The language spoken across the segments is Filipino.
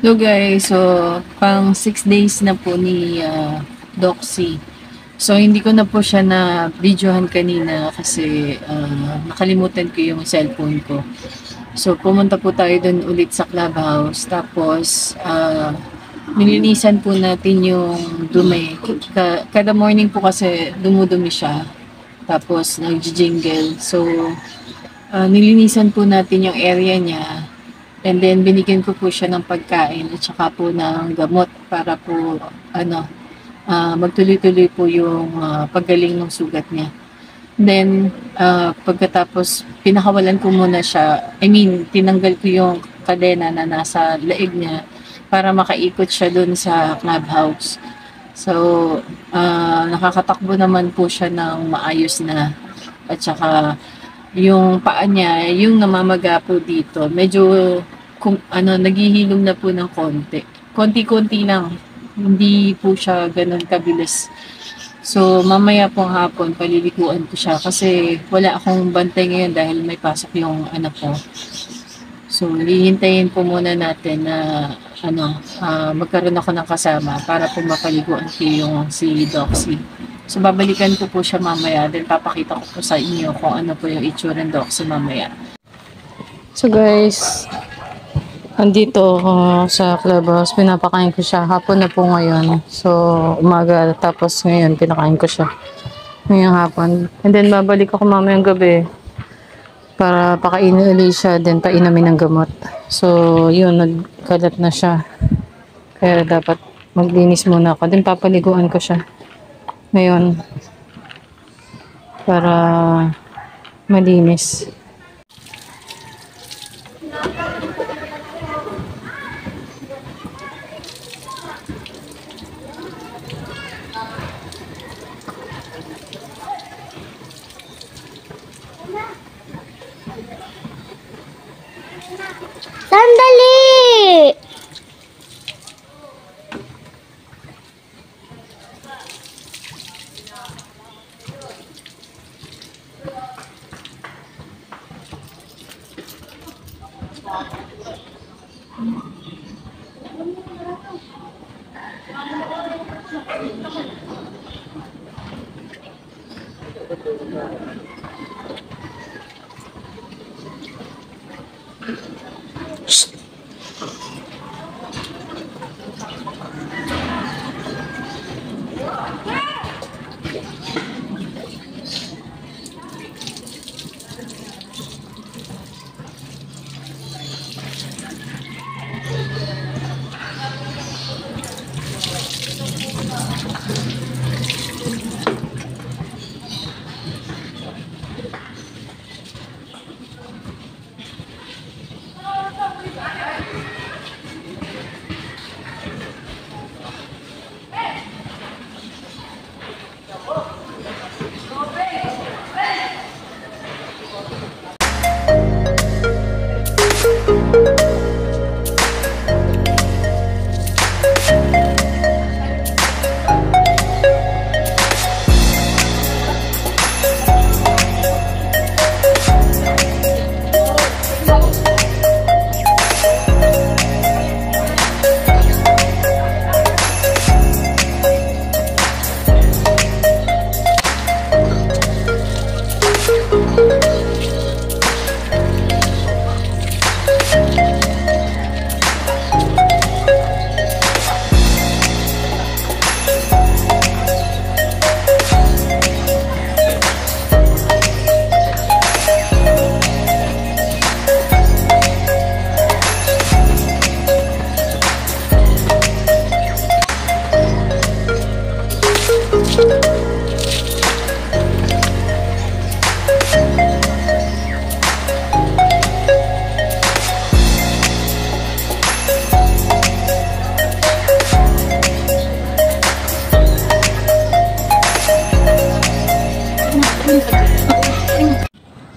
So guys, so pang 6 days na po ni Doxy. So hindi ko na po siya na videohan kanina kasi nakalimutan ko yung cellphone ko. So pumunta po tayo dun ulit sa clubhouse. Tapos nilinisan po natin yung dumi. Kada morning po kasi dumudumi siya. Tapos nag-jingle. So nilinisan po natin yung area niya. And then, binigyan ko po siya ng pagkain at saka po ng gamot para po, magtuloy-tuloy po yung paggaling ng sugat niya. Then, pagkatapos, pinakawalan ko muna siya. I mean, tinanggal ko yung kadena na nasa leeg niya para makaikot siya dun sa clubhouse. So, nakakatakbo naman po siya ng maayos na. At saka, yung paa niya, yung namamaga po dito, medyo naghihilom na po ng konti. Konti-konti lang. Hindi po siya ganun kabilis. So, mamaya pong hapon, palilikuan ko siya kasi wala akong bantay ngayon dahil may pasok yung anak ko. So, hihintayin po muna natin na magkaroon ako ng kasama para po mapaliguan ko yung si Doxy. So, babalikan ko po siya mamaya. Then, papakita ko po sa inyo kung ano po yung itsura ng Doxy mamaya. So, guys, andito sa clubhouse. Pinapakain ko siya. Hapon na po ngayon. So, umaga. Tapos ngayon, pinakain ko siya. Ngayong hapon. And then, babalik ako mamayang gabi para pakainin ulit siya. Then, painumin ng gamot. So, yun. Nagkalat na siya. Kaya dapat maglinis muna ako. Then, papaliguan ko siya. Ngayon, para malinis. Sandali!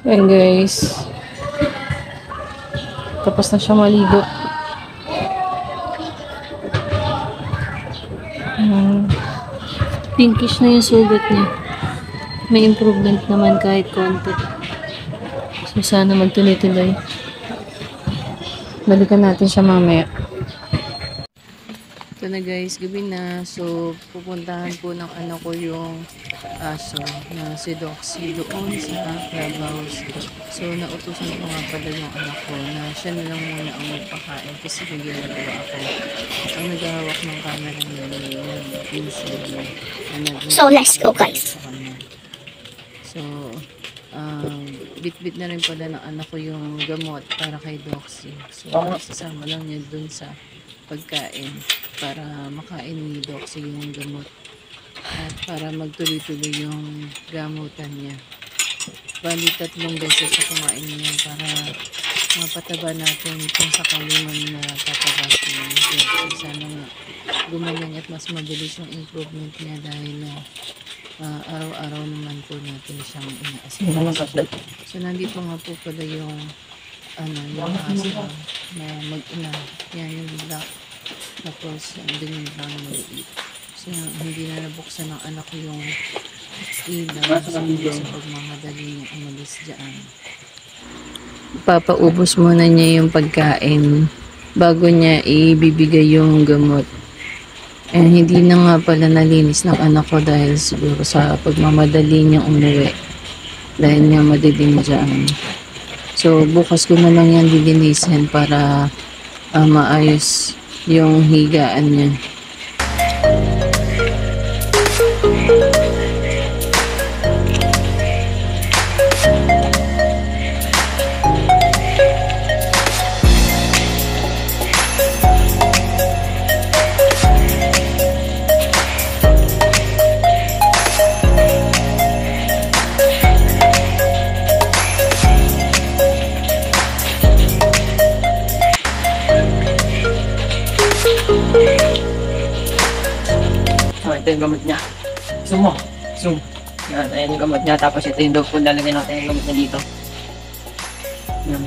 Ayan guys. Tapos na siya maligo. Pinkish na yung sugat niya. May improvement naman kahit konti. So sana magtuloy-tuloy. Balikan natin siya mamaya. Ito na guys, gabi na. So, pupuntahan po ng anak ko yung aso na si Doxy doon sa clubhouse. So, nautusan ko nga pala yung anak ko na siya na lang muna ang magpakain kasi may ginagawa ako. Ang naghahawak ng camera niya yung pinsan niya. So, let's go, guys. So, bit-bit na rin pala ng anak ko yung gamot para kay Doxy. So, isasama lang niya dun sa pagkain para makain ni Doxy yung gamot at para magtuloy-tuloy yung gamutan niya. Bali 3 beses sa kumain niya para mapataba natin kung sakali man na tataba si Doxy. Sana nga gumaling at mas mabilis yung improvement niya dahil na araw-araw naman po natin siyang inaasal. So nandito nga po pala yung yung aso na mag-ina. Yan yung black. Tapos andun yung brown na maliit. So hindi na nabuksan ng anak ko yung ilaw sa pagmamadali niyang umalis dyan. Papaubos muna niya yung pagkain bago niya ibibigay yung gamot. Hindi na nga pala nalinis ng anak ko dahil siguro sa pagmamadali niyang umuwi. Dahil nga madilim dyan. So, bukas ko na lang yan lilinisin para maayos yung higaan niya. Ito yung gamot niya. Zoom mo. Zoom. Yan, ayan yung gamot niya. Tapos ito yung dog food. Lalagyan natin yung gamot niya dito. Yan.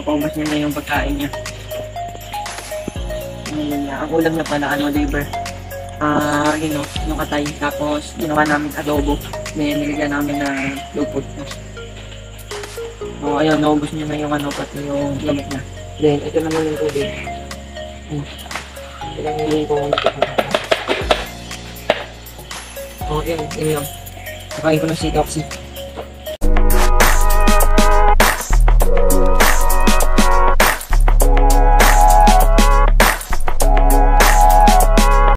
Paubas niya na yung pagkain niya. Ayan niya. Ang ulam niya pala, liver. Yung katay. Tapos, ginawa namin adobo. Then, nilagyan namin na dog food. Ayun, naubos niya na yung pati yung gamot niya. Then, ito naman yung tubig. Ilang hindi ko yun. Yun. Nakain ko na si Doxy.